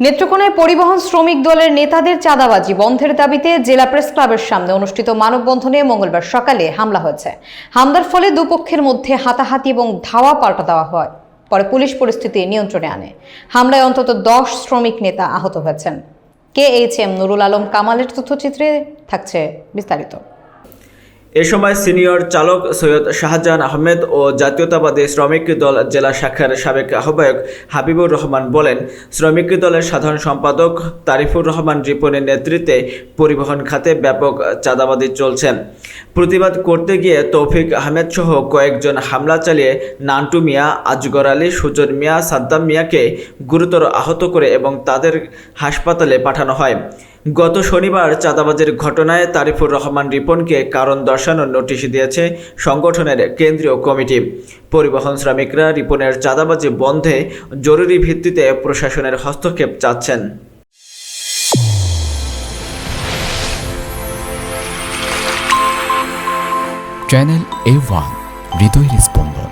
নেত্রকোনায় পরিবহন শ্রমিক দলের নেতাদের চাঁদাবাজি বন্ধের দাবিতে জেলা প্রেস ক্লাবের সামনে অনুষ্ঠিত মানববন্ধনে মঙ্গলবার সকালে হামলা হয়েছে। হামলার ফলে দুপক্ষের মধ্যে হাতাহাতি এবং ধাওয়া পাল্টা দেওয়া হয়। পরে পুলিশ পরিস্থিতি নিয়ন্ত্রণে আনে। হামলায় অন্তত 10 শ্রমিক নেতা আহত হয়েছেন। KHM নুরুল আলম কামালের তথ্যচিত্রে থাকছে বিস্তারিত। এ সময় সিনিয়র চালক সৈয়দ শাহজাহান আহমেদ ও জাতীয়তাবাদী শ্রমিক দল জেলা শাখার সাবেক আহ্বায়ক হাবিবুর রহমান বলেন, শ্রমিক দলের সাধারণ সম্পাদক তারিফুর রহমান রিপনের নেতৃত্বে পরিবহন খাতে ব্যাপক চাঁদাবাজি চলছে। প্রতিবাদ করতে গিয়ে তৌফিক আহমেদ সহ কয়েকজন হামলা চালিয়ে নান্টু মিয়া, আজগর আলী, সুজন মিয়া, সাদ্দাম মিয়াকে গুরুতর আহত করে এবং তাদের হাসপাতালে পাঠানো হয়। গত শনিবার চাঁদাবাজির ঘটনায় তারিফুর রহমান রিপনকে কারণ দর্শানোর নোটিশ দিয়েছে সংগঠনের কেন্দ্রীয় কমিটি। পরিবহন শ্রমিকরা রিপনের চাঁদাবাজি বন্ধে জরুরি ভিত্তিতে প্রশাসনের হস্তক্ষেপ চাচ্ছেন। চ্যানেল A1 হৃদয়ের স্পন্দন।